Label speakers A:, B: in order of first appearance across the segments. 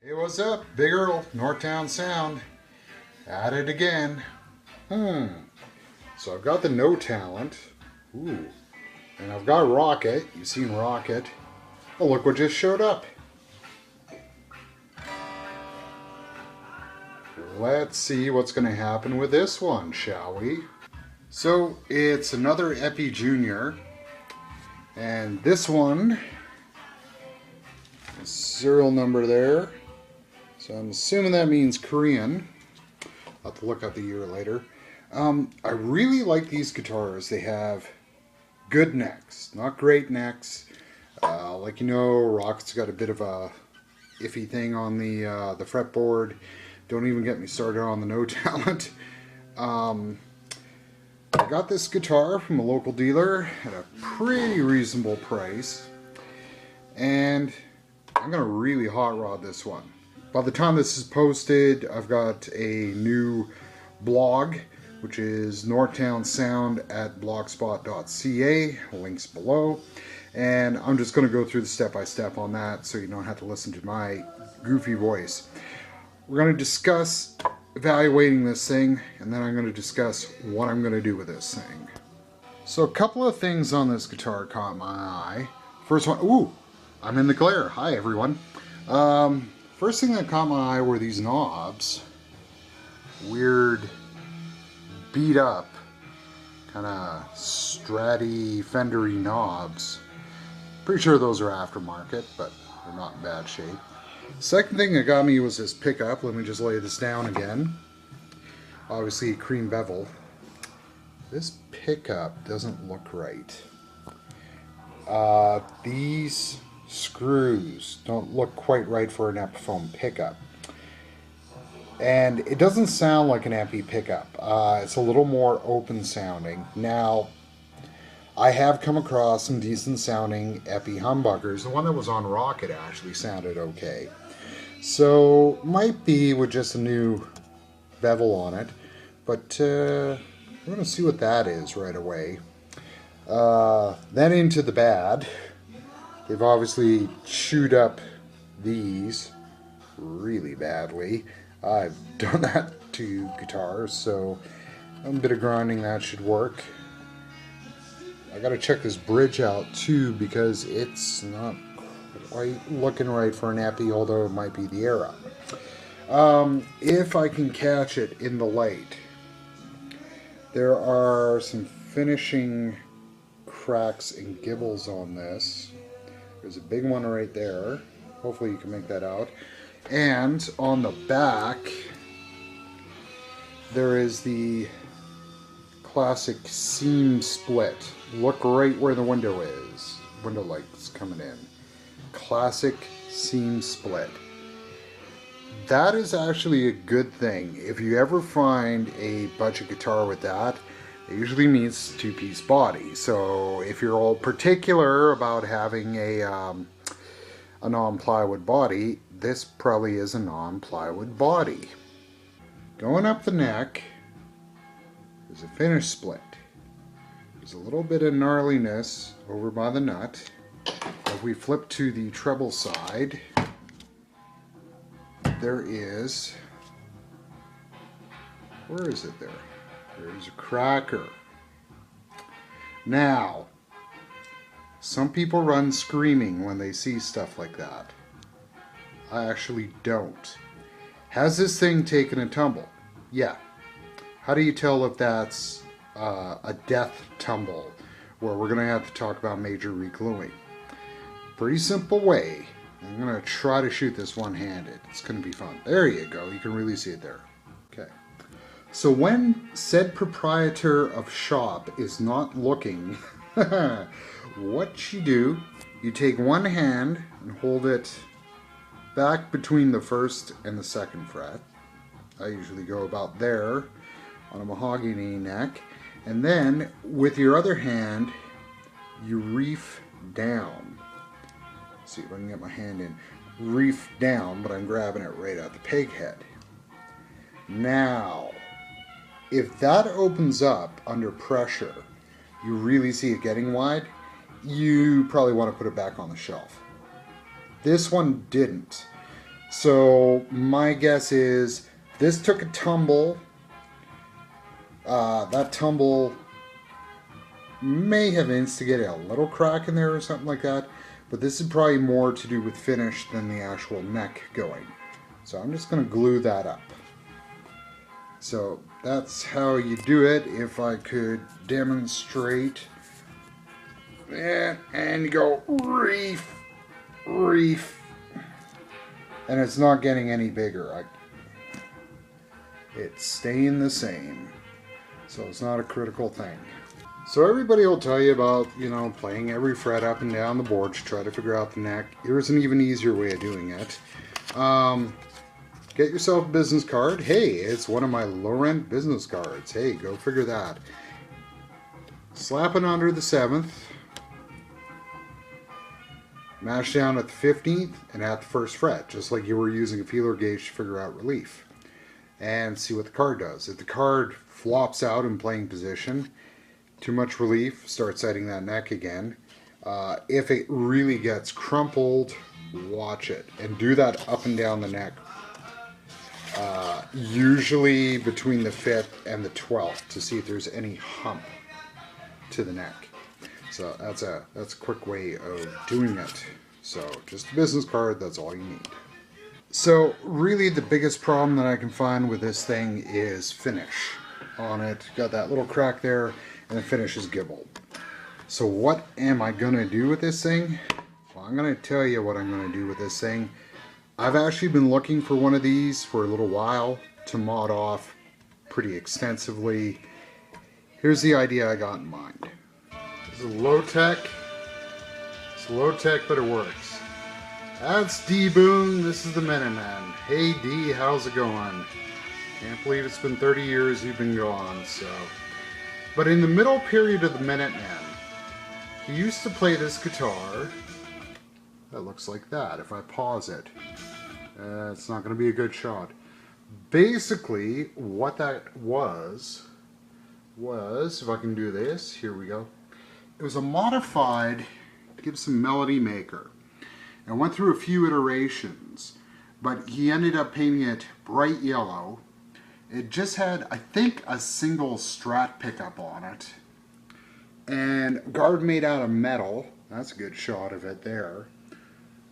A: Hey, what's up? Big Earl, Northtown Sound. At it again. So I've got the No Talent. Ooh. And I've got Rocket. You've seen Rocket. Oh, look what just showed up. Let's see what's going to happen with this one, shall we? So it's another Epi Junior. And this one, serial number there. So I'm assuming that means Korean. I'll have to look up the year later. I really like these guitars. They have good necks, not great necks. Like you know, Rocket's got a bit of a iffy thing on the fretboard. Don't even get me started on the No Talent. I got this guitar from a local dealer at a pretty reasonable price, and I'm gonna really hot rod this one. By the time this is posted, I've got a new blog, which is northtownsound at blogspot.ca, links below. And I'm just going to go through the step-by-step on that so you don't have to listen to my goofy voice. We're going to discuss evaluating this thing, and then I'm going to discuss what I'm going to do with this thing. So a couple of things on this guitar caught my eye. First one, ooh, I'm in the glare. Hi, everyone. First thing that caught my eye were these knobs. Weird, beat up, kind of stratty, fendery knobs. Pretty sure those are aftermarket, but they're not in bad shape. Second thing that got me was this pickup. Let me just lay this down again. Obviously cream bevel. This pickup doesn't look right. These screws don't look quite right for an Epiphone pickup, and it doesn't sound like an Epi pickup. It's a little more open sounding. Now, I have come across some decent sounding Epi humbuckers. The one that was on Rocket actually sounded okay, so might be with just a new bevel on it, but we're going to see what that is right away. Then into the bad. They've obviously chewed up these really badly. I've done that to guitars, so a bit of grinding, that should work. I gotta check this bridge out too, because it's not quite looking right for an Epi, although it might be the era. If I can catch it in the light, there are some finishing cracks and gibbles on this. There's a big one right there. Hopefully you can make that out. And on the back, there is the classic seam split. Look right where the window is. Window light's coming in. Classic seam split. That is actually a good thing. If you ever find a budget guitar with that, it usually means two-piece body. So if you're all particular about having a non-plywood body, this probably is a non-plywood body. Going up the neck, there's a finish split. There's a little bit of gnarliness over by the nut. If we flip to the treble side, there is, where is it there? There's a cracker. Now, some people run screaming when they see stuff like that. I actually don't. Has this thing taken a tumble? Yeah. How do you tell if that's a death tumble, where we're going to have to talk about major regluing? Pretty simple way. I'm going to try to shoot this one-handed. It's going to be fun. There you go. You can really see it there. Okay. So when said proprietor of shop is not looking, what you do, you take one hand and hold it back between the first and the second fret. I usually go about there on a mahogany neck. And then with your other hand, you reef down. Let's see if I can get my hand in. Reef down, but I'm grabbing it right at the peg head. Now, if that opens up under pressure, you really see it getting wide, you probably want to put it back on the shelf. This one didn't. So my guess is this took a tumble. That tumble may have instigated a little crack in there or something like that, but this is probably more to do with finish than the actual neck going. So I'm just going to glue that up. So that's how you do it. If I could demonstrate, and you go reef, reef, and it's not getting any bigger. It's staying the same, so it's not a critical thing. So everybody will tell you about, playing every fret up and down the board to try to figure out the neck. Here's an even easier way of doing it. Get yourself a business card. Hey, it's one of my low-rent business cards. Hey, go figure that. Slap it under the 7th. Mash down at the 15th and at the 1st fret, just like you were using a feeler gauge to figure out relief. And see what the card does. If the card flops out in playing position, too much relief, start setting that neck again. If it really gets crumpled, watch it. And do that up and down the neck. Usually between the 5th and the 12th to see if there's any hump to the neck. So that's a quick way of doing it. So just a business card, that's all you need. So really the biggest problem that I can find with this thing is finish on it. Got that little crack there and the finish is gibbled. So what am I going to do with this thing? Well, I'm going to tell you what I'm going to do with this thing. I've actually been looking for one of these for a little while to mod off pretty extensively. Here's the idea I got in mind. This is low tech. It's low tech, but it works. That's D Boone. This is the Minuteman. Hey D, how's it going? Can't believe it's been 30 years you've been gone. So, but in the middle period of the Minuteman, he used to play this guitar. That looks like that. If I pause it, it's not going to be a good shot. Basically, what that was, if I can do this, here we go. It was a modified Gibson Melody Maker. I went through a few iterations, but he ended up painting it bright yellow. It just had, I think, a single Strat pickup on it. And guard made out of metal. That's a good shot of it there.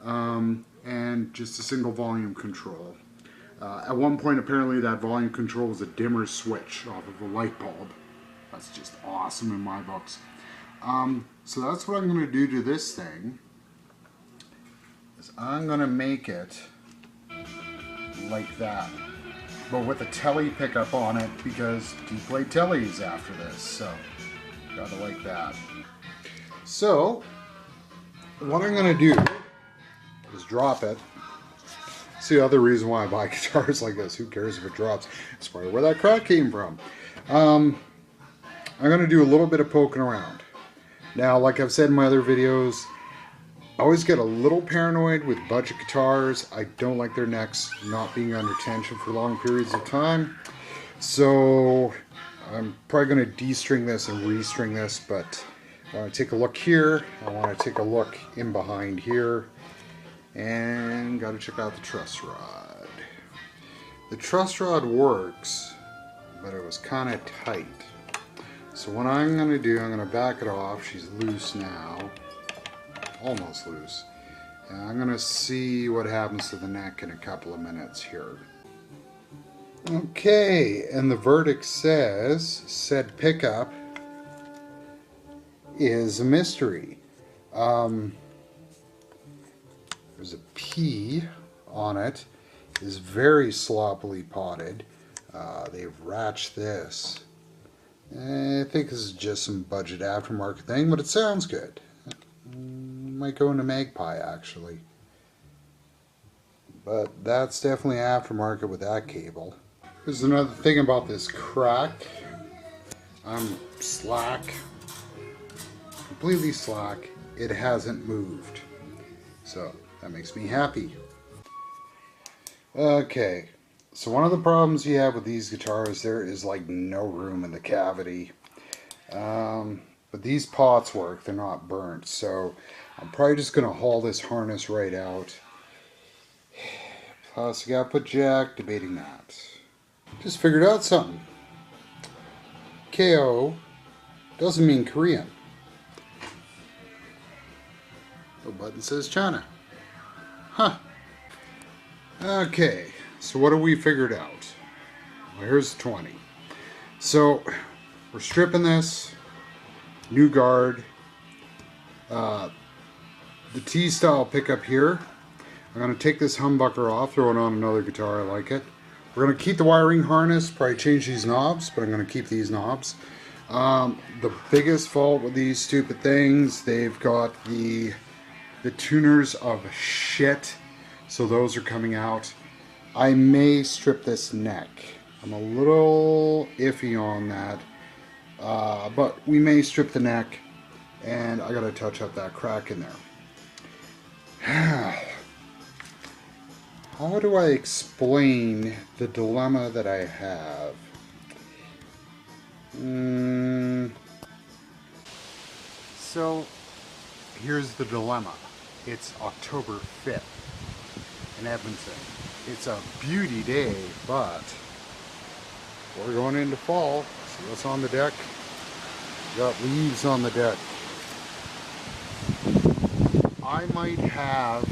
A: And just a single volume control. At one point, apparently, that volume control was a dimmer switch off of a light bulb. That's just awesome in my books. So that's what I'm going to do to this thing. Is I'm going to make it like that, but with a telly pickup on it, because you play tellies after this, so gotta like that. So what I'm going to do is drop it. It's the other reason why I buy guitars like this. Who cares if it drops? It's probably where that crack came from. I'm going to do a little bit of poking around. Now, like I've said in my other videos, I always get a little paranoid with budget guitars. I don't like their necks not being under tension for long periods of time. So I'm probably going to de-string this and re-string this, but I want to take a look here. I want to take a look in behind here. And got to check out the truss rod. The truss rod works, but it was kind of tight. So what I'm going to do, I'm going to back it off. She's loose now. Almost loose. And I'm going to see what happens to the neck in a couple of minutes here. Okay, and the verdict says said pickup is a mystery. There's a P on it. It's very sloppily potted. They've ratched this. I think this is just some budget aftermarket thing, but it sounds good. Might go into Magpie actually. But that's definitely aftermarket with that cable. There's another thing about this crack. I'm slack. Completely slack. It hasn't moved. So that makes me happy. Okay. So one of the problems you have with these guitars, there is like no room in the cavity. But these pots work, they're not burnt. So I'm probably just going to haul this harness right out. So you gotta put Jack, debating that. Just figured out something. KO doesn't mean Korean. The button says China. Huh. Okay, so what have we figured out? Well, here's 20. So we're stripping this. New guard. The T-style pickup here. I'm going to take this humbucker off, throw it on another guitar, I like it. We're going to keep the wiring harness, probably change these knobs, but I'm going to keep these knobs. The biggest fault with these stupid things, they've got the tuners of shit, so those are coming out. I may strip this neck. I'm a little iffy on that, but we may strip the neck, and I got to touch up that crack in there. How do I explain the dilemma that I have? So, here's the dilemma. It's October 5th in Edmonton. It's a beauty day, but we're going into fall. See what's on the deck? We got leaves on the deck. I might have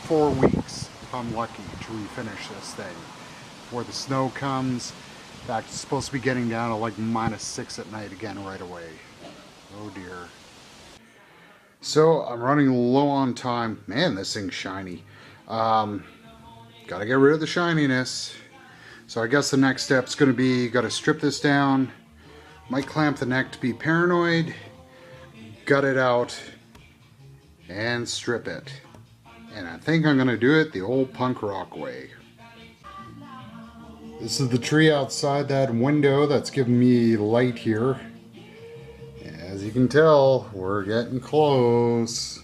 A: 4 weeks, if I'm lucky, to refinish this thing before the snow comes. In fact, it's supposed to be getting down to like -6 at night again right away. Oh dear. So I'm running low on time. Man, this thing's shiny. Gotta get rid of the shininess. So I guess the next step's gonna be, gotta strip this down. Might clamp the neck to be paranoid. Gut it out. And strip it. And I think I'm going to do it the old punk rock way. This is the tree outside that window that's giving me light here. As you can tell, we're getting close.